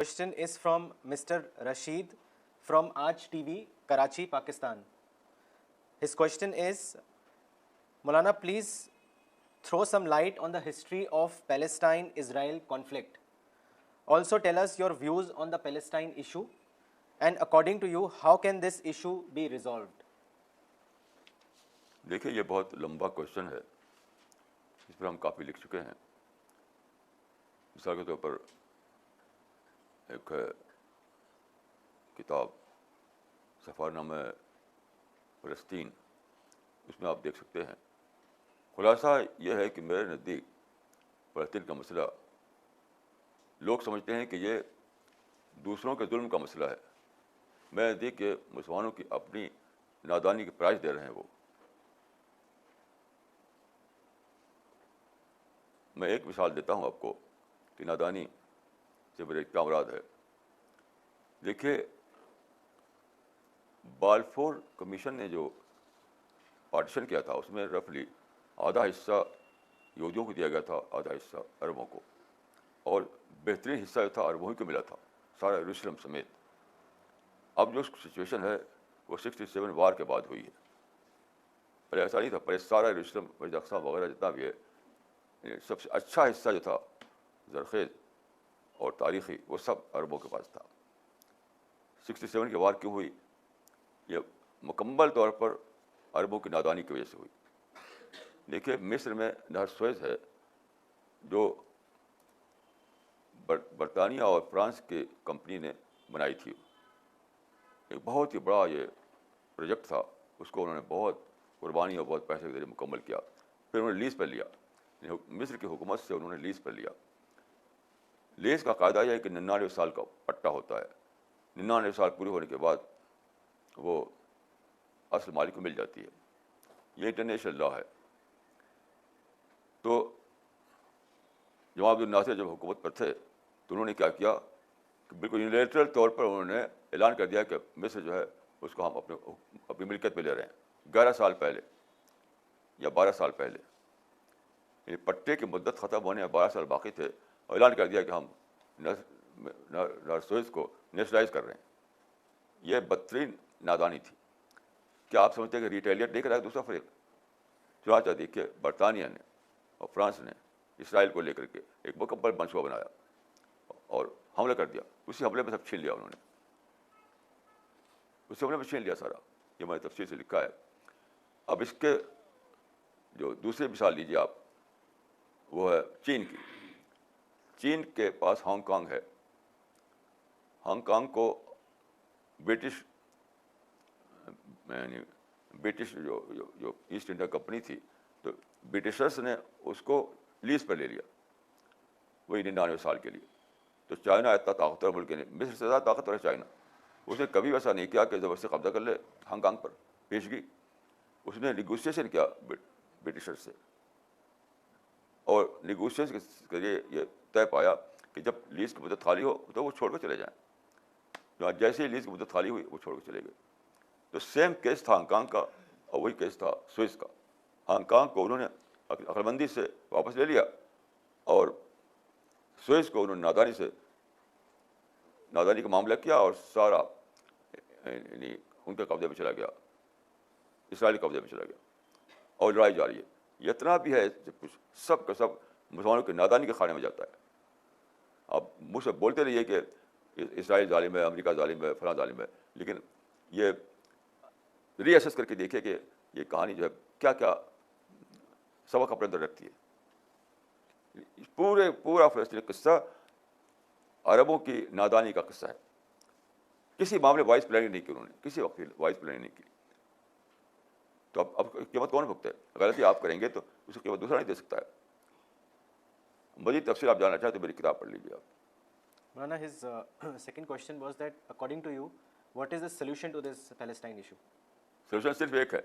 Question is from Mr. Rashid from Aaj TV, Karachi, Pakistan. His question is, Maulana, please throw some light on the history of Palestine-Israel conflict. Also tell us your views on the Palestine issue, and according to you, how can this issue be resolved? دیکھیے یہ بہت لمبا question ہے، اس پر ہم کافی لکھ چکے ہیں. مثال کے طور پر ایک کتاب سفر نامہ فلسطین، اس میں آپ دیکھ سکتے ہیں. خلاصہ یہ ہے کہ میرے نزدیک فلسطین کا مسئلہ لوگ سمجھتے ہیں کہ یہ دوسروں کے ظلم کا مسئلہ ہے. میرے نزدیک کہ مسلمانوں کی اپنی نادانی کی پرائز دے رہے ہیں وہ. میں ایک مثال دیتا ہوں آپ کو کہ نادانی سے میرے کیا مراد ہے. دیکھیے بالفور کمیشن نے جو پارٹیشن کیا تھا اس میں رفلی آدھا حصہ یہودیوں کو دیا گیا تھا، آدھا حصہ عربوں کو، اور بہترین حصہ جو تھا عربوں ہی کو ملا تھا، سارا یروشلم سمیت. اب جو سچویشن ہے وہ 67 وار کے بعد ہوئی ہے. پہلے ایسا نہیں تھا. پہلے سارا یروشلم مسجد اقصی وغیرہ جتنا بھی ہے، سب سے اچھا حصہ جو تھا زرخیز اور تاریخی، وہ سب عربوں کے پاس تھا. 67 کی وار کیوں ہوئی؟ یہ مکمل طور پر عربوں کی نادانی کی وجہ سے ہوئی. دیکھیے مصر میں نہر سویز ہے جو برطانیہ اور فرانس کی کمپنی نے بنائی تھی. ایک بہت ہی بڑا یہ پروجیکٹ تھا، اس کو انہوں نے بہت قربانی اور بہت پیسے کے ذریعے مکمل کیا. پھر انہوں نے لیز پر لیا، مصر کی حکومت سے انہوں نے لیز پر لیا. لیز کا قاعدہ یہ ہے کہ 99 سال کا پٹا ہوتا ہے. 99 سال پورے ہونے کے بعد وہ اصل مالک کو مل جاتی ہے. یہ انٹرنیشنل لا ہے. تو جمال عبد الناصر جب حکومت پر تھے تو انہوں نے کیا کیا کہ بالکل یونیلیٹرل طور پر انہوں نے اعلان کر دیا کہ مصر جو ہے اس کو ہم اپنی ملکیت میں لے رہے ہیں. 11 سال پہلے یا 12 سال پہلے، یعنی پٹے کی مدت ختم ہونے میں 12 سال باقی تھے، اور اعلان کر دیا کہ ہم نہر سویز کو نیشنلائز کر رہے ہیں. یہ بدترین نادانی تھی. کیا آپ سمجھتے ہیں کہ ریٹیلیٹ نہیں کرایا دوسرا فریق؟ چنانچہ دیکھیے برطانیہ نے اور فرانس نے اسرائیل کو لے کر کے ایک مکمل منصوبہ بنایا اور حملہ کر دیا. اسی حملے میں سب چھین لیا انہوں نے، اسی حملے میں چھین لیا سارا. یہ میں نے تفصیل سے لکھا ہے. اب اس کے جو دوسری مثال لیجیے آپ، وہ ہے چین کی. چین کے پاس ہانگ کانگ ہے. ہانگ کانگ کو برٹش جو ایسٹ انڈیا کمپنی تھی، تو برٹشرس نے اس کو لیز پر لے لیا وہی 99 سال کے لیے. تو چائنا اتنا طاقتور ملک نہیں، مصر سے زیادہ طاقتور ہے چائنا. اس نے کبھی ویسا نہیں کیا کہ زبردستی قبضہ کر لے ہانگ کانگ پر پیشگی. اس نے نیگوسیشن کیا برٹشر سے، اور نیگوسیشن کے ذریعے یہ طے پایا کہ جب لیز کی مدت خالی ہو تو وہ چھوڑ کے چلے جائیں. جیسے ہی لیز کی مدت خالی ہوئی وہ چھوڑ کے چلے گئے. تو سیم کیس تھا ہانگ کانگ کا، اور وہی کیس تھا سوئس کا. ہانگ کانگ کو انہوں نے عقلمندی سے واپس لے لیا، اور سوئس کو انہوں نے نادانی کا معاملہ کیا، اور سارا یعنی ان کے قبضے میں چلا گیا، اسرائیلی قبضے میں چلا گیا، اور لڑائی جاری ہے. یہ اتنا بھی ہے کچھ سب کا سب مسلمانوں کی نادانی کے کھانے میں جاتا ہے. آپ مجھ سے بولتے رہیے کہ اسرائیل ظالم ہے، امریکہ ظالم ہے، فلاں ظالم ہے، لیکن یہ ری ایسس کر کے دیکھیے کہ یہ کہانی جو ہے کیا کیا سبق اپنے اندر رکھتی ہے. پورا فلسطینی قصہ عربوں کی نادانی کا قصہ ہے. کسی معاملے وائس پلاننگ نہیں کی انہوں نے، کسی وقت وائس پلاننگ نہیں کی. تو اب قیمت کون بھگتے ہے؟ غلطی آپ کریں گے تو اس کی قیمت دوسرا نہیں دے سکتا ہے. مزید تفصیل آپ جاننا چاہیں تو میری کتاب پڑھ لیجیے آپ. Maulana, his second question was that according to you, what is the solution to this Palestine issue? Solution صرف ایک ہے،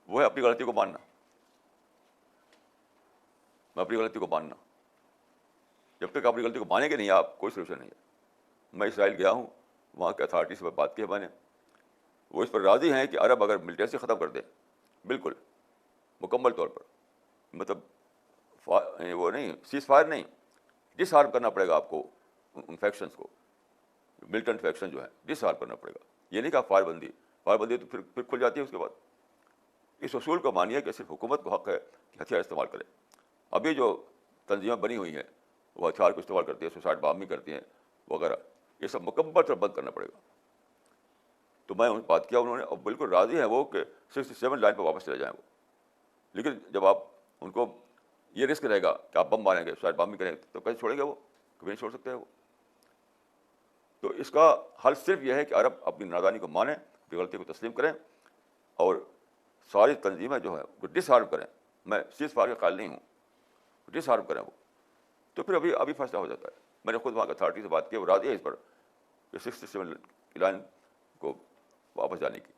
وہ ہے اپنی غلطی کو ماننا. میں اپنی غلطی کو ماننا. جب تک اپنی غلطی کو مانیں گے نہیں آپ، کوئی سولوشن نہیں ہے. میں اسرائیل گیا ہوں، وہاں کے اتھارٹی سے بات کی ہے میں نے. وہ اس پر راضی ہیں کہ عرب اگر ملٹنسی ختم کر دیں بالکل مکمل طور پر، مطلب وہ نہیں سیز فائر نہیں، ڈس آرم کرنا پڑے گا آپ کو. ان فیکشنس کو، ملٹنٹ فیکشن جو ہے ڈس آرم کرنا پڑے گا. یہ نہیں کہ فائر بندی تو پھر کھل جاتی ہے اس کے بعد. اس اصول کو مانیے کہ صرف حکومت کو حق ہے کہ ہتھیار استعمال کرے. ابھی جو تنظیمیں بنی ہوئی ہیں وہ ہتھیار کو استعمال کرتی ہیں، سوسائڈ بامبنگ کرتی ہیں وغیرہ، یہ سب مکمل طور بند کرنا پڑے گا. تو میں بات کیا انہوں نے، اور بالکل راضی ہیں وہ کہ 67 لائن پہ واپس چلے جائیں وہ. لیکن جب آپ ان کو یہ رسک رہے گا کہ آپ بم ماریں گے، سوسائڈ بامبنگ کریں گے، تو کیسے چھوڑیں گے وہ؟ کبھی نہیں چھوڑ سکتے وہ. تو اس کا حل صرف یہ ہے کہ عرب اپنی نادانی کو مانیں، اپنی غلطی کو تسلیم کریں، اور ساری تنظیمیں جو ہیں وہ ڈس آرم کریں. میں سیز فائر کا قائل نہیں ہوں، ڈس آرم کریں وہ. تو پھر ابھی فیصلہ ہو جاتا ہے. میں نے خود وہاں اتھارٹی سے بات کی، وہ راضی ہے اس پر کہ 67 کی لائن کو واپس جانے کی.